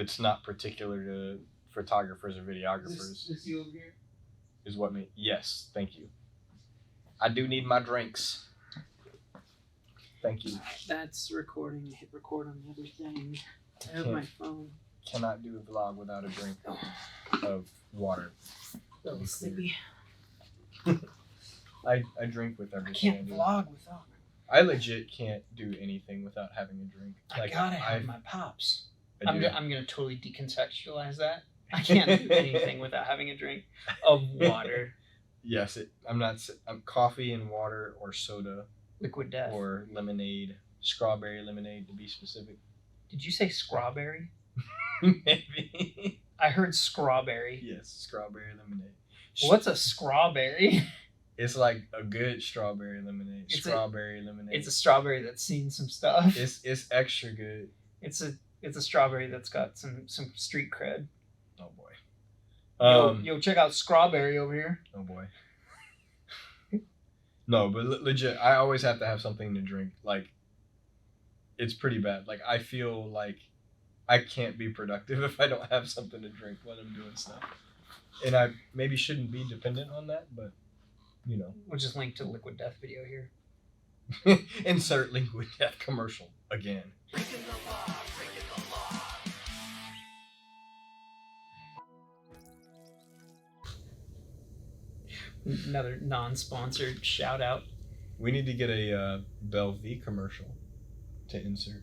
that's not particular to photographers or videographers. This you over here? Is what me. Yes, thank you. I do need my drinks. Thank you. That's recording. I hit record on the other thing. I have my phone. Cannot do a vlog without a drink of water. A little sippy. I drink with I everything. can't vlog without. I legit can't do anything without having a drink. I gotta have my pops. I do. I'm gonna totally decontextualize that. I can't do anything without having a drink of water. Yes, I'm coffee and water or soda. Liquid death. Or lemonade. Strawberry lemonade to be specific. Did you say strawberry? Maybe. I heard strawberry. Yes, strawberry lemonade. What's a strawberry? It's like a good strawberry lemonade. It's a strawberry that's seen some stuff. It's extra good. It's a strawberry that's got some street cred. Oh boy. Yo, check out strawberry over here. Oh boy. No, but legit, I always have to have something to drink. Like, it's pretty bad. Like, I feel like I can't be productive if I don't have something to drink when I'm doing stuff. And I maybe shouldn't be dependent on that, but, you know. We'll just link to the Liquid Death video here. Insert Liquid Death commercial again. Another non-sponsored shout out. We need to get a Bellevue commercial to insert.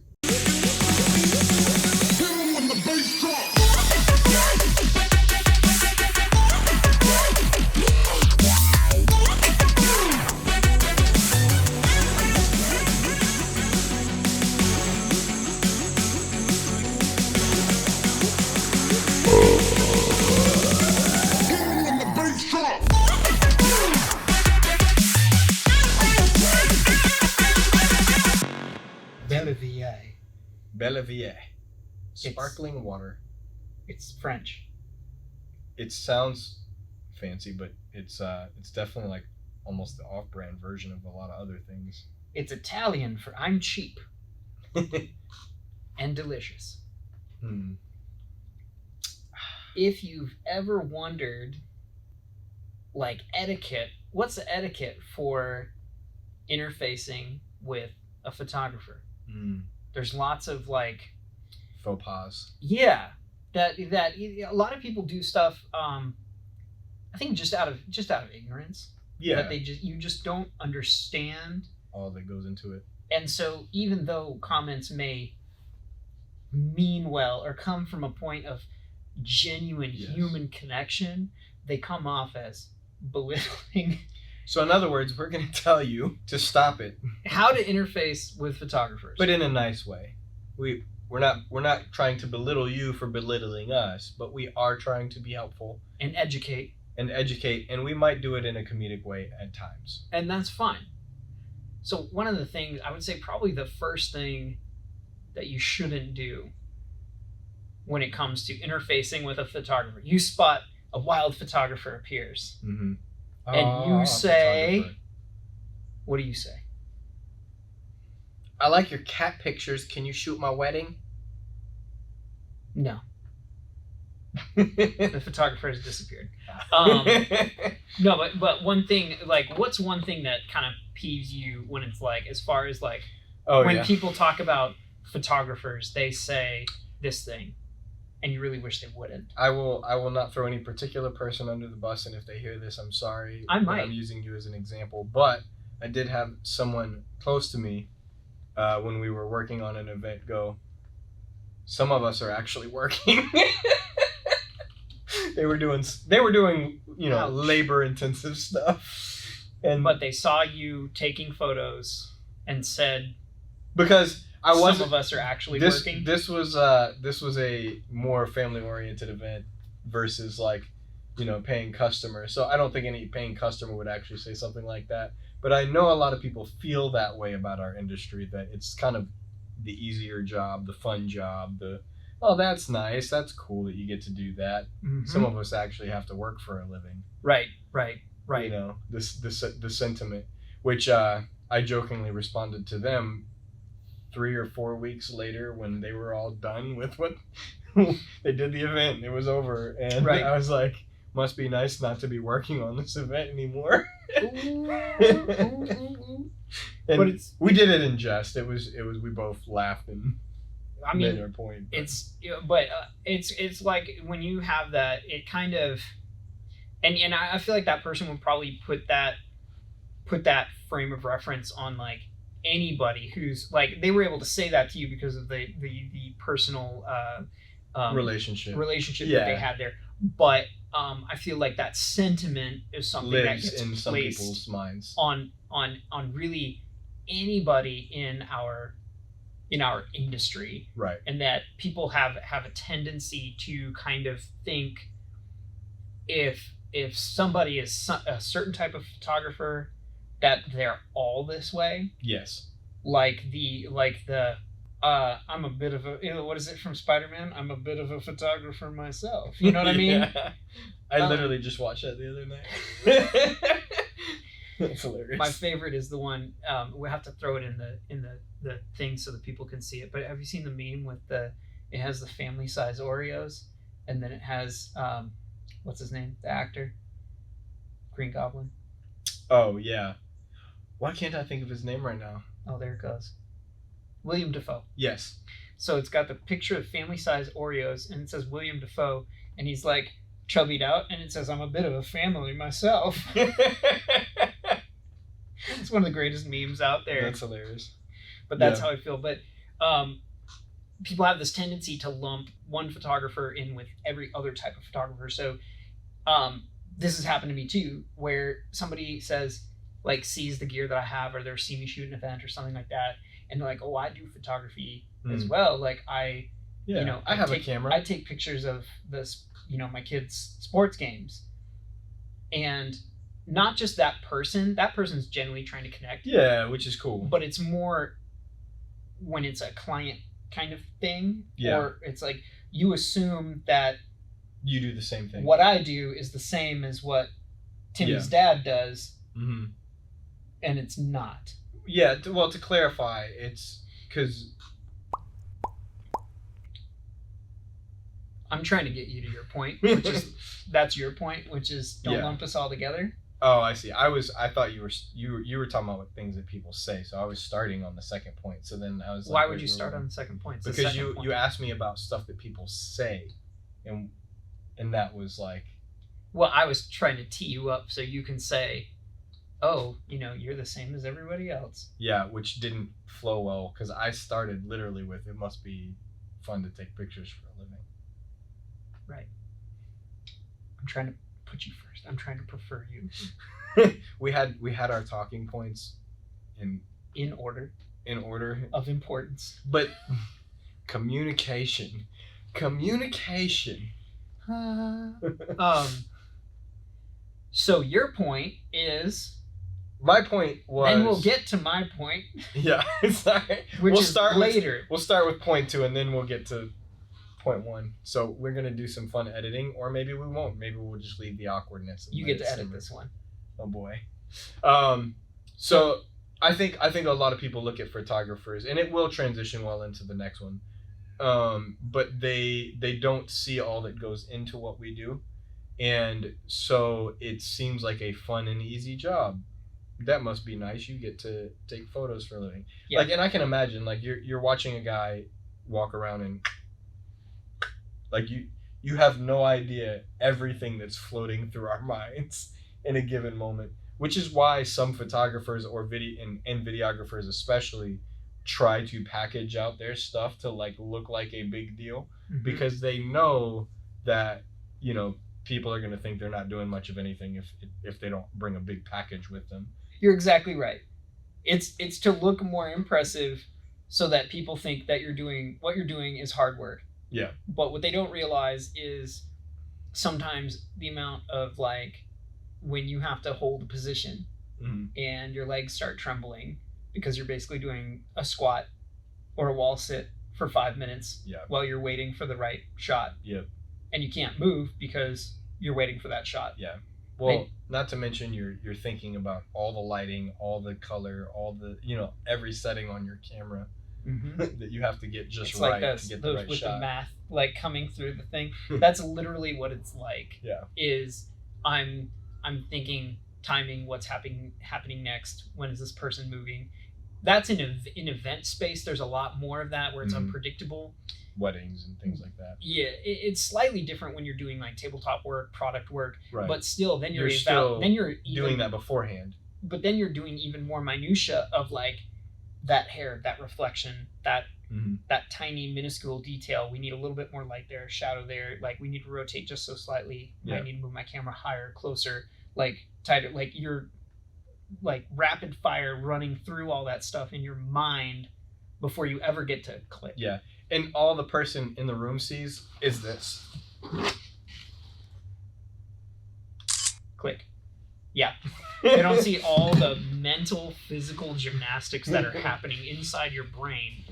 Bellevue. Sparkling water. It's French. It sounds fancy, but it's definitely like almost the off-brand version of a lot of other things. It's Italian for I'm cheap. And delicious. If you've ever wondered, like, etiquette, what's the etiquette for interfacing with a photographer? There's lots of, like, faux pas. Yeah, that a lot of people do stuff. I think just out of ignorance. Yeah. That you just don't understand all that goes into it. And so, even though comments may mean well or come from a point of genuine human connection, they come off as belittling. So in other words, we're going to tell you to stop it. How to interface with photographers, but in a nice way. We're not trying to belittle you for belittling us, but we are trying to be helpful and educate, and we might do it in a comedic way at times. And that's fine. So one of the things I would say, probably the first thing that you shouldn't do when it comes to interfacing with a photographer, you spot a wild photographer appears. Mm-hmm. And you say, what do you say? I like your cat pictures. Can you shoot my wedding? No. The photographer has disappeared. No, but one thing, like, what's one thing that kind of peeves you when it's like, as far as like, when people talk about photographers, they say this thing, and you really wish they wouldn't. I will not throw any particular person under the bus, and if they hear this, I'm sorry. I might. I'm using you as an example, but I did have someone close to me when we were working on an event go, some of us are actually working. They were doing Ouch. labor intensive stuff, but they saw you taking photos and said, because some of us are actually working. This was a more family oriented event versus like, paying customers. So I don't think any paying customer would actually say something like that. But I know a lot of people feel that way about our industry, that it's kind of the easier job, the fun job, oh, that's nice, that's cool that you get to do that. Mm-hmm. Some of us actually have to work for a living. Right. The sentiment, which I jokingly responded to them 3 or 4 weeks later when they were all done with what they did the event. It was over, and Right. I was like, must be nice not to be working on this event anymore. And But we did it in jest. It was we both laughed and made our point. But. It's like when you have that, it kind of, and I feel like that person would probably put that frame of reference on like anybody who's like, they were able to say that to you because of the personal relationship that they had there. But I feel like that sentiment is something that gets in some placed people's minds on really anybody in our industry, right? And that people have a tendency to kind of think if somebody is a certain type of photographer, that they're all this way. Yes. Like the I'm a bit of a, what is it from Spider-Man? I'm a bit of a photographer myself. You know what I mean? Yeah. I literally just watched that the other night. It's hilarious. My favorite is the one, we have to throw it in the thing so that people can see it. But have you seen the meme with it has the family size Oreos, and then it has what's his name? The actor, Green Goblin. Oh yeah. Why can't I think of his name right now? Oh, there it goes. William Dafoe. Yes. So it's got the picture of family size Oreos, and it says William Dafoe, and he's like chubbied out, and it says, I'm a bit of a family myself. It's one of the greatest memes out there. That's hilarious. But that's how I feel. But people have this tendency to lump one photographer in with every other type of photographer. So this has happened to me too, where somebody says, like, sees the gear that I have, or they're seeing me shoot an event or something like that, and they're like, oh, I do photography as well. Like I have a camera. I take pictures of this, my kids' sports games. And not just that person's genuinely trying to connect. Yeah, which is cool. But it's more when it's a client kind of thing. Yeah. Or it's like you assume that you do the same thing. What I do is the same as what Timmy's dad does. Mm-hmm. And it's not. Yeah, well, to clarify, it's because I'm trying to get you to your point, which is that's your point, which is don't lump us all together. Oh, I see. I thought you were talking about things that people say, so I was starting on the second point. So then I was like, why would you start on the second point? Because you asked me about stuff that people say, and that was like, well, I was trying to tee you up so you can say, oh, you're the same as everybody else. Yeah, which didn't flow well because I started literally with, it must be fun to take pictures for a living. Right. I'm trying to put you first. I'm trying to prefer you. we had our talking points in order of importance. But communication. So your point is. My point was. Then we'll get to my point. Yeah, sorry. We'll start later. We'll start with point 2, and then we'll get to point 1. So we're gonna do some fun editing, or maybe we won't. Maybe we'll just leave the awkwardness. You get to edit this one. Oh boy. So I think a lot of people look at photographers, and it will transition well into the next one. But they don't see all that goes into what we do, and so it seems like a fun and easy job. That must be nice. You get to take photos for a living. Yeah. Like, and I can imagine, like, you're watching a guy walk around and, like, you have no idea everything that's floating through our minds in a given moment, which is why some photographers or videographers especially try to package out their stuff to, like, look like a big deal, because they know that, people are going to think they're not doing much of anything if they don't bring a big package with them. You're exactly right. It's to look more impressive so that people think that what you're doing is hard work. Yeah. But what they don't realize is sometimes the amount of, like, when you have to hold a position and your legs start trembling because you're basically doing a squat or a wall sit for 5 minutes while you're waiting for the right shot. Yep. And you can't move because you're waiting for that shot. Yeah. Well, not to mention you're thinking about all the lighting, all the color, all the, every setting on your camera. that you have to get just it's right like to get the right with shot. the math like coming through the thing. That's literally what it's like. Yeah. Is I'm thinking, timing, what's happening next, when is this person moving. That's in event space. There's a lot more of that where it's unpredictable. Weddings and things like that. Yeah, it's slightly different when you're doing like tabletop work, product work, right. But still, then you're doing that beforehand. But then you're doing even more minutia of like that hair, that reflection, that tiny minuscule detail. We need a little bit more light there, shadow there. Like we need to rotate just so slightly. Yeah. I need to move my camera higher, closer, like tighter. Like you're like rapid fire running through all that stuff in your mind before you ever get to click. Yeah. And all the person in the room sees is this. Click. Yeah. They don't see all the mental, physical gymnastics that are happening inside your brain.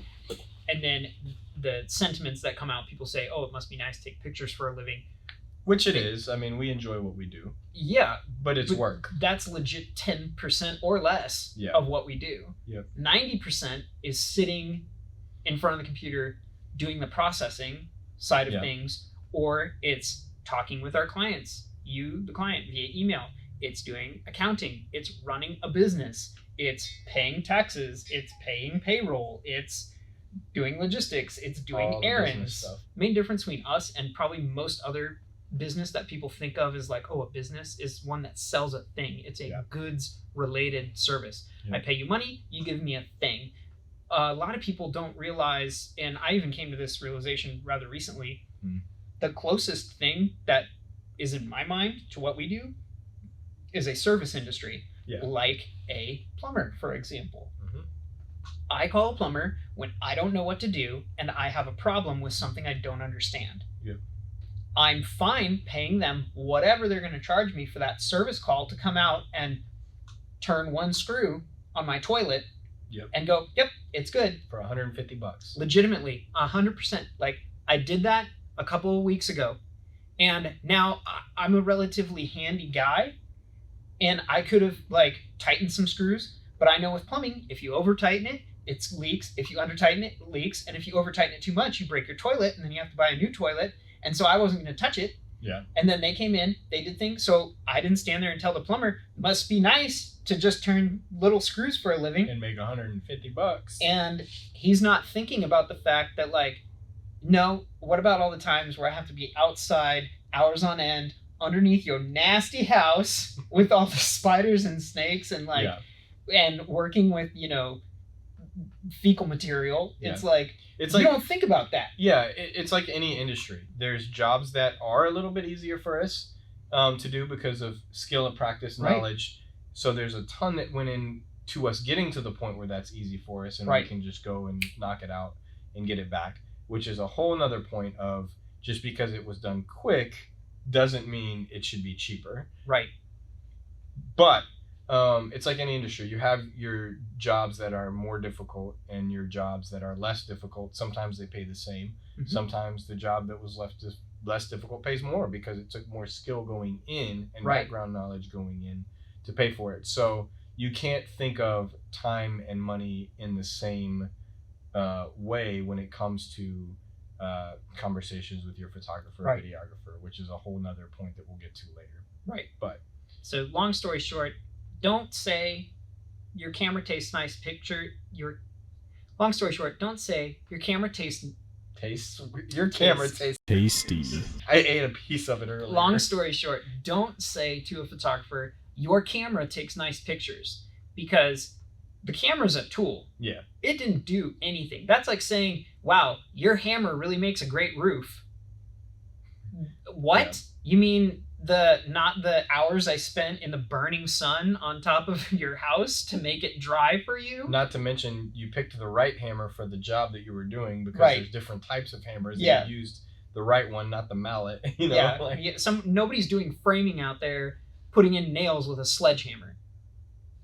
And then the sentiments that come out, people say, oh, it must be nice to take pictures for a living. Which it is. I mean, we enjoy what we do. Yeah. But it's work. That's legit 10% or less of what we do. Yep. 90% is sitting in front of the computer doing the processing side of things, or it's talking with our clients, you, the client, via email. It's doing accounting. It's running a business. It's paying taxes. It's paying payroll. It's doing logistics. It's doing errands. Main difference between us and probably most other business that people think of as like, oh, a business is one that sells a thing. It's a goods related service. I pay you money, you give me a thing. A lot of people don't realize, and I even came to this realization rather recently, the closest thing that is in my mind to what we do is a service industry, like a plumber, for example. I call a plumber when I don't know what to do and I have a problem with something I don't understand. I'm fine paying them whatever they're going to charge me for that service call to come out and turn one screw on my toilet and go, yep, it's good. For $150. Legitimately, 100%. Like, I did that a couple of weeks ago. And now I'm a relatively handy guy. And I could have, like, tightened some screws. But I know with plumbing, if you over-tighten it, it leaks. If you under-tighten it, it leaks. And if you over-tighten it too much, you break your toilet. And then you have to buy a new toilet. And so I wasn't going to touch it. Yeah. And then they came in, they did things. So I didn't stand there and tell the plumber, must be nice to just turn little screws for a living. And make $150. And he's not thinking about the fact that, like, no, what about all the times where I have to be outside hours on end underneath your nasty house with all the spiders and snakes and like, and working with, you know, fecal material. It's like, you don't think about that. Yeah, it's like any industry. There's jobs that are a little bit easier for us to do because of skill and practice knowledge. So there's a ton that went into us getting to the point where that's easy for us and we can just go and knock it out and get it back, which is a whole nother point of just because it was done quick doesn't mean it should be cheaper. Right. But it's like any industry. You have your jobs that are more difficult and your jobs that are less difficult. Sometimes they pay the same. Sometimes the job that was less difficult pays more because it took more skill going in and background knowledge going in to pay for it. So you can't think of time and money in the same way when it comes to conversations with your photographer or videographer, which is a whole nother point that we'll get to later. Right. But so long story short, don't say your camera tastes nice long story short, don't say your camera tastes tasty. I ate a piece of it earlier. Long story short, don't say to a photographer, your camera takes nice pictures, because the camera's a tool. Yeah. It didn't do anything. That's like saying, wow, your hammer really makes a great roof. What? Yeah. You mean not the hours I spent in the burning sun on top of your house to make it dry for you? Not to mention you picked the right hammer for the job that you were doing, because there's different types of hammers. You used the right one, not the mallet. You know? Nobody's doing framing out there putting in nails with a sledgehammer.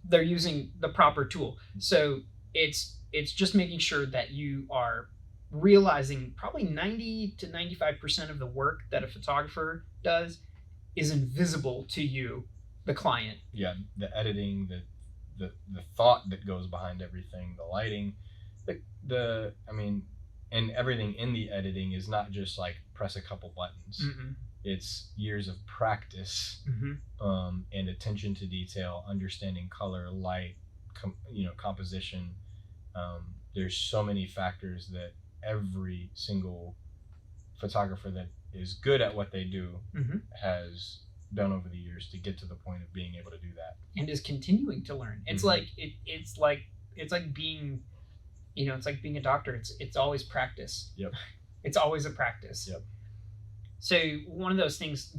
They're using the proper tool. So it's just making sure that you are realizing probably 90 to 95% of the work that a photographer does is invisible to you, the client. Yeah, the editing, the thought that goes behind everything, the lighting, I mean, and everything in the editing is not just like press a couple buttons. Mm-mm. It's years of practice, and attention to detail, understanding color, light, composition. There's so many factors that every single photographer that is good at what they do has done over the years to get to the point of being able to do that, and is continuing to learn. It's like it's like being, it's like being a doctor. It's always practice. Yep. It's always a practice. Yep. So one of those things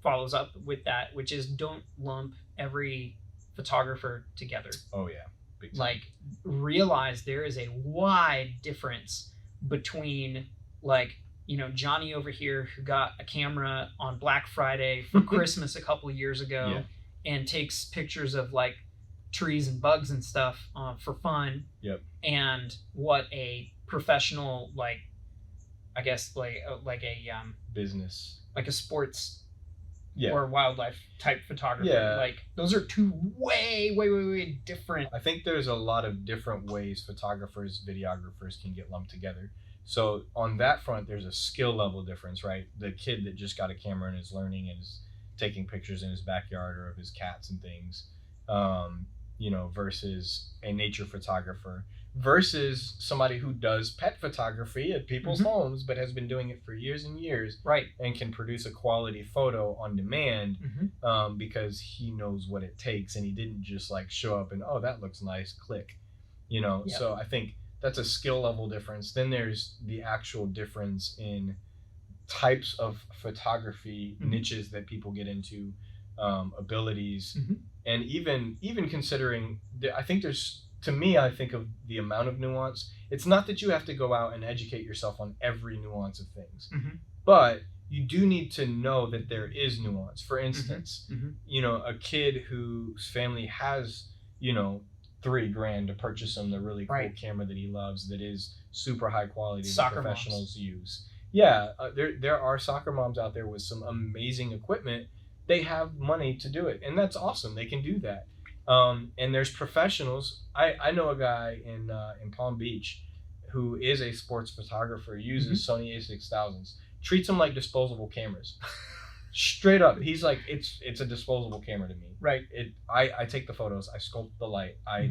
follows up with that, which is don't lump every photographer together. Oh yeah. Big time. Like, realize there is a wide difference between, like, Johnny over here who got a camera on Black Friday for Christmas a couple of years ago and takes pictures of like trees and bugs and stuff for fun. Yep. And what a professional, like, I guess like a business, like a sports or wildlife type photography. Like, those are two way different. I think there's a lot of different ways photographers, videographers can get lumped together. So on that front, there's a skill level difference, right? The kid that just got a camera and is learning and is taking pictures in his backyard or of his cats and things, versus a nature photographer, versus somebody who does pet photography at people's homes, but has been doing it for years and years, right? And can produce a quality photo on demand, because he knows what it takes, and he didn't just like show up and, oh, that looks nice, click, So I think that's a skill level difference. Then there's the actual difference in types of photography, niches that people get into, abilities, and even considering I think of the amount of nuance. It's not that you have to go out and educate yourself on every nuance of things, but you do need to know that there is nuance. For instance, a kid whose family has, $3,000 to purchase him the really cool camera that he loves, that is super high quality, that professionals use. Yeah, there are soccer moms out there with some amazing equipment. They have money to do it, and that's awesome. They can do that. And there's professionals. I know a guy in Palm Beach who is a sports photographer, uses Sony a6000s, treats them like disposable cameras. Straight up, he's like, it's a disposable camera to me. Right. I take the photos, I sculpt the light, I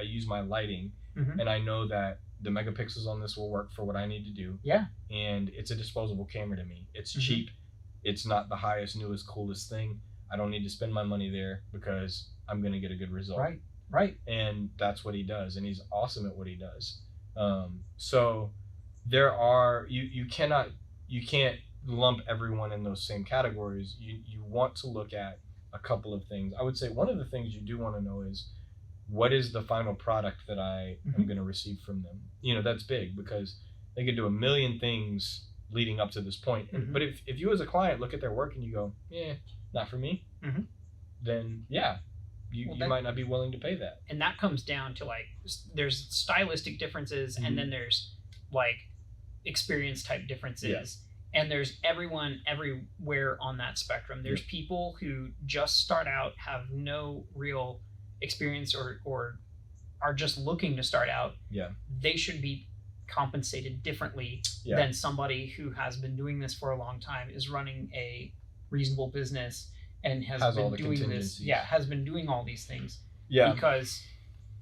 use my lighting, and I know that the megapixels on this will work for what I need to do. Yeah. And it's a disposable camera to me. It's cheap. It's not the highest, newest, coolest thing. I don't need to spend my money there because I'm going to get a good result. Right. And that's what he does, and he's awesome at what he does. So there are, you can't lump everyone in those same categories. You want to look at a couple of things. I would say one of the things you do want to know is, what is the final product that I am going to receive from them? That's big, because they could do a million things leading up to this point. But if you as a client look at their work and you go, not for me, then you might not be willing to pay that. And that comes down to, like, there's stylistic differences, and then there's like experience type differences. And there's everyone everywhere on that spectrum. There's people who just start out, have no real experience, or are just looking to start out. They should be compensated differently than somebody who has been doing this for a long time, is running a reasonable business, and has been doing this. Has been doing all these things. Because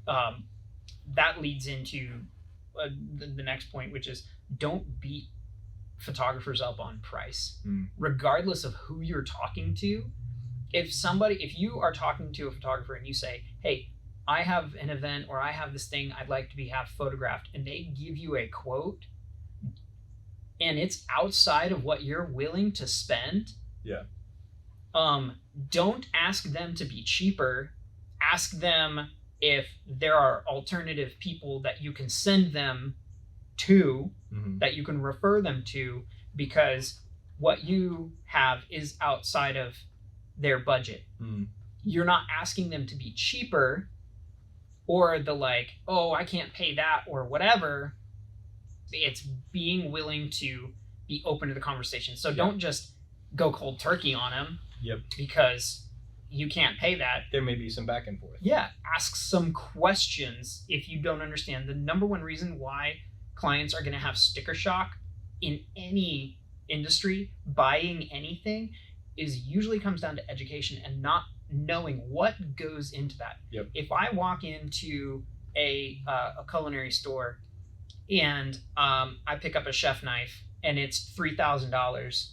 that leads into the next point, which is, don't beat photographers up on price, regardless of who you're talking to. If you are talking to a photographer and you say, hey, I have an event, or I have this thing I'd like to have photographed, and they give you a quote and it's outside of what you're willing to spend, don't ask them to be cheaper. Ask them if there are alternative people that you can send them to, that you can refer them to, because what you have is outside of their budget. You're not asking them to be cheaper, or the like, oh, I can't pay that, or whatever. It's being willing to be open to the conversation. So don't just go cold turkey on them, because you can't pay that. There may be some back and forth. Yeah, ask some questions if you don't understand. The number one reason why clients are going to have sticker shock in any industry, buying anything, is usually comes down to education and not knowing what goes into that. Yep. If I walk into a culinary store and I pick up a chef knife and it's $3,000,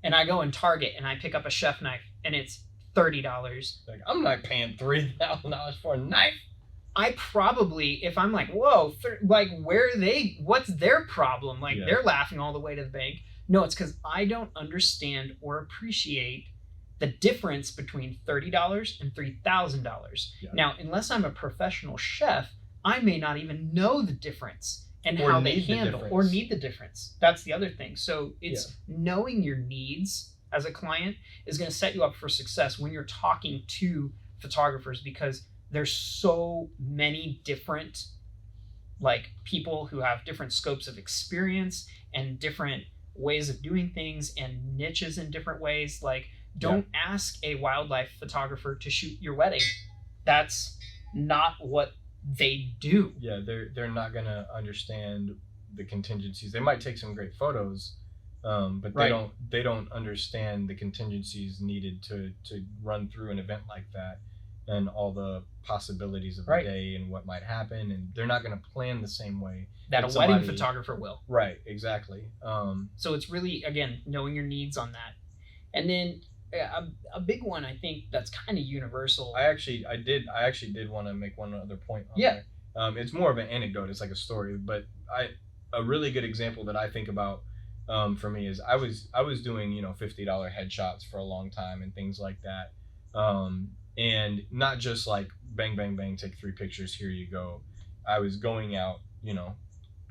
and I go in Target and I pick up a chef knife and it's $30. Like, I'm not paying $3,000 for a knife. I probably, if I'm like, whoa, like, what's their problem? Like, they're laughing all the way to the bank. No, it's because I don't understand or appreciate the difference between $30 and $3,000. Yeah. Now, unless I'm a professional chef, I may not even know the difference and how they handle or need the difference. That's the other thing. So it's knowing your needs as a client is going to set you up for success when you're talking to photographers, because there's so many different like people who have different scopes of experience and different ways of doing things and niches in different ways. Like, don't ask a wildlife photographer to shoot your wedding. That's not what they do. Yeah, they're not gonna understand the contingencies. They might take some great photos, but they don't understand the contingencies needed to run through an event like that and all the possibilities of the day and what might happen, and they're not gonna plan the same way that a wedding photographer will. Right, exactly. So it's really, again, knowing your needs on that. And then a big one, I think, that's kind of universal. I actually did want to make one other point on there. It's more of an anecdote. It's like a story, but a really good example that I think about for me is I was doing $50 headshots for a long time and things like that, and not just like bang bang bang, take 3 pictures, here you go. I was going out,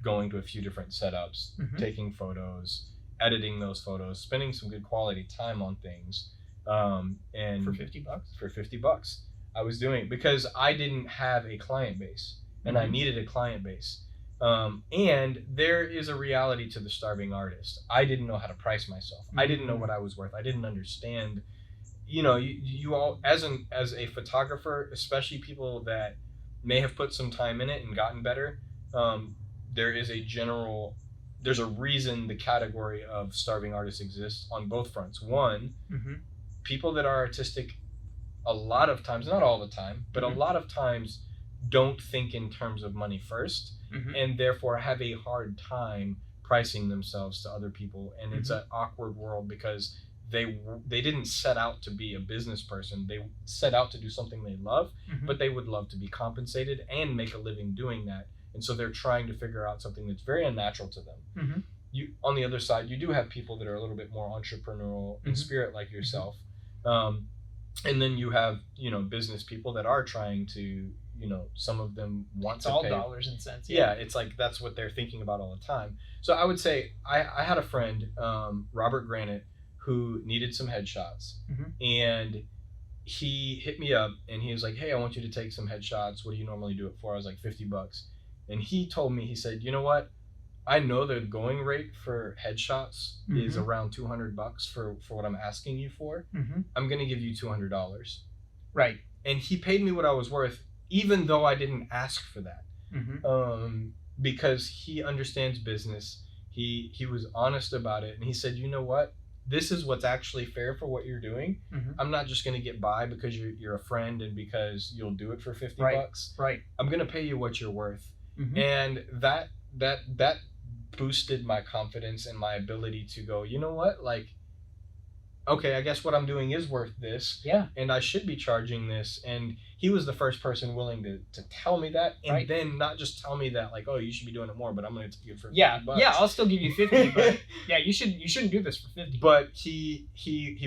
going to a few different setups, taking photos, editing those photos, spending some good quality time on things, and for $50. For $50, I was doing it because I didn't have a client base, and I needed a client base. And there is a reality to the starving artist. I didn't know how to price myself. I didn't know what I was worth. I didn't understand. You all, as a photographer, especially people that may have put some time in it and gotten better, there's a reason the category of starving artists exists on both fronts. One, people that are artistic, a lot of times, not all the time, but a lot of times don't think in terms of money first, and therefore have a hard time pricing themselves to other people. And it's an awkward world because they didn't set out to be a business person. They set out to do something they love, but they would love to be compensated and make a living doing that. And so they're trying to figure out something that's very unnatural to them. You, on the other side, you do have people that are a little bit more entrepreneurial in spirit, like yourself. And then you have, business people that are trying to, some of them want to pay. It's all dollars and cents. Yeah, it's like that's what they're thinking about all the time. So I would say I had a friend, Robert Granite, who needed some headshots. And he hit me up and he was like, hey, I want you to take some headshots. What do you normally do it for? I was like, $50. And he told me, he said, you know what? I know the going rate for headshots is around $200 for what I'm asking you for. I'm going to give you $200. Right. And he paid me what I was worth, even though I didn't ask for that. Because he understands business. He was honest about it. And he said, you know what? This is what's actually fair for what you're doing. I'm not just going to get by because you're a friend and because you'll do it for $50. Right. I'm going to pay you what you're worth. And that boosted my confidence and my ability to go, you know what? Like, okay, I guess what I'm doing is worth this. Yeah. And I should be charging this. And he was the first person willing to tell me that. And then not just tell me that, like, oh, you should be doing it more, but I'm going to take it for $50. Yeah, I'll still give you 50, but yeah, you shouldn't do this for 50. But he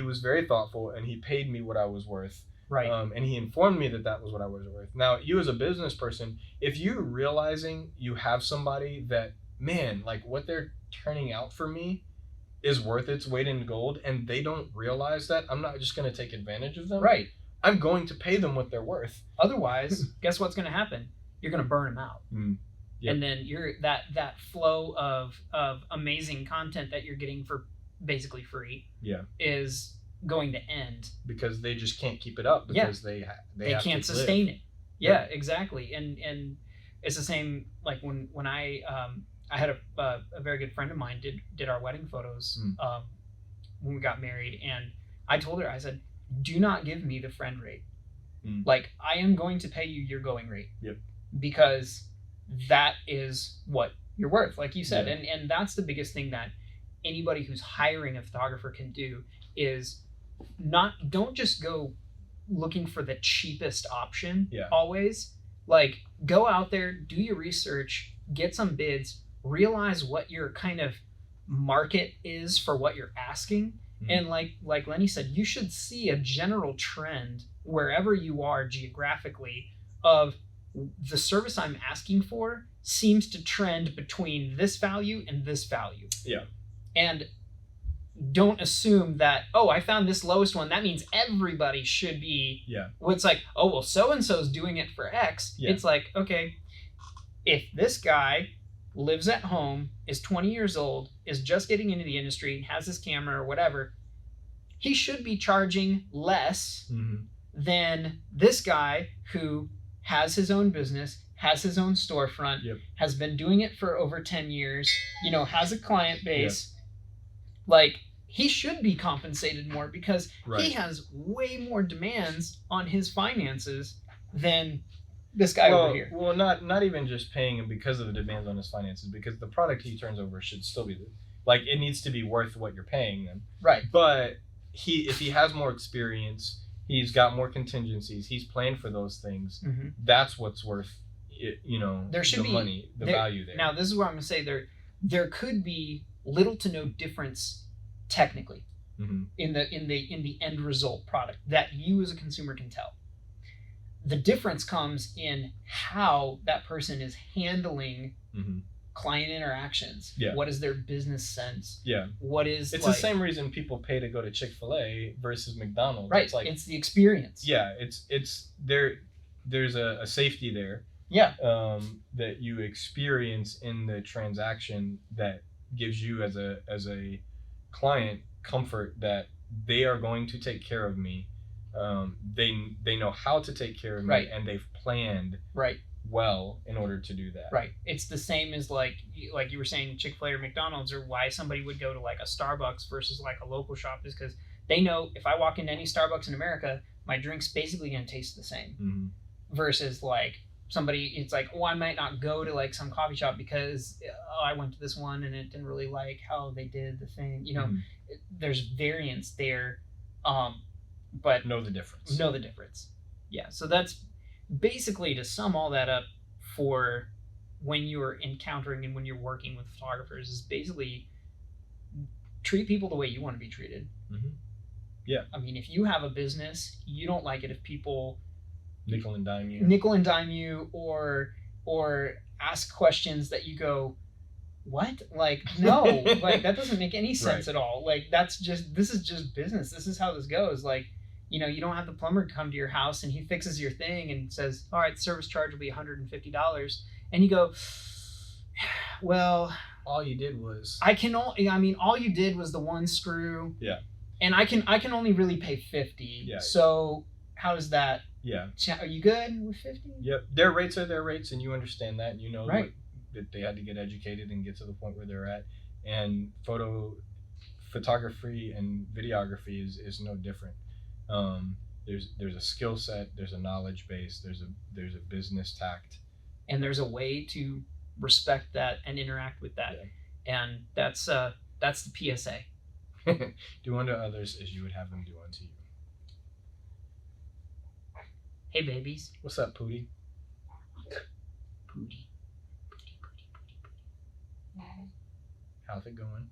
was very thoughtful and he paid me what I was worth. Right. And he informed me that was what I was worth. Now, you as a business person, if you're realizing you have somebody that, man, like what they're turning out for me is worth its weight in gold, and they don't realize that, I'm not just going to take advantage of them. Right. I'm going to pay them what they're worth. Otherwise, guess what's going to happen? You're going to burn them out. Yep. And then you're that flow of amazing content that you're getting for basically free. Yeah. Is going to end because they just can't keep it up because they can't sustain it. Yeah, exactly. And it's the same like when I had a very good friend of mine did our wedding photos when we got married, and I told her, I said, do not give me the friend rate. Like, I am going to pay you your going rate. Yep. Because that is what you're worth, like you said. And that's the biggest thing that anybody who's hiring a photographer can do is don't just go looking for the cheapest option always. Like, go out there, do your research, get some bids, realize what your kind of market is for what you're asking. And like Lenny said, you should see a general trend wherever you are geographically of the service I'm asking for seems to trend between this value and this value. Yeah. And don't assume that, oh, I found this lowest one, that means everybody should be. Yeah. Well, it's like, oh, well, so-and-so's doing it for X. Yeah. It's like, okay, if this guy lives at home, is 20 years old, is just getting into the industry, has his camera or whatever, he should be charging less than this guy who has his own business, has his own storefront, has been doing it for over 10 years, has a client base. Like, he should be compensated more because he has way more demands on his finances than this guy over here. Well, not even just paying him because of the demands on his finances, because the product he turns over should still be like, it needs to be worth what you're paying them. Right. But if he has more experience, he's got more contingencies, he's planned for those things. That's what's worth there should be money, the value there. Now, this is where I'm going to say there could be little to no difference technically in the end result product that you as a consumer can tell. The difference comes in how that person is handling client interactions. Yeah. What is their business sense? Yeah. What is it's the same reason people pay to go to Chick-fil-A versus McDonald's. Right. It's the experience. Yeah. It's there's a safety there. Yeah. That you experience in the transaction that gives you as a client comfort that they are going to take care of me. They know how to take care of me, and they've planned well in order to do that. Right. It's the same as like you were saying, Chick-fil-A or McDonald's, or why somebody would go to like a Starbucks versus like a local shop is because they know if I walk into any Starbucks in America, my drink's basically going to taste the same. Versus like somebody, it's like, oh, I might not go to like some coffee shop because I went to this one and it didn't really like how they did the thing. There's variance there, but know the difference. Yeah. So that's basically, to sum all that up, for when you're encountering and when you're working with photographers, is basically treat people the way you want to be treated. Yeah. I mean, if you have a business, you don't like it if people nickel and dime you or ask questions that you go, what? Like, no, like that doesn't make any sense at all. Like, this is just business. This is how this goes. Like, you don't have the plumber come to your house and he fixes your thing and says, all right, service charge will be $150. And you go, well, all you did was all you did was the one screw. Yeah. And I can only really pay $50. Yeah. So how does that? Yeah. Are you good with $50? Yep. Their rates are their rates, and you understand that. And that they had to get educated and get to the point where they're at. And photography and videography is no different. There's a skill set, there's a knowledge base, there's a business tact, and there's a way to respect that and interact with that. And that's the PSA. Do unto others as you would have them do unto you. Hey, babies. What's up, Pootie? Pootie. How's it going?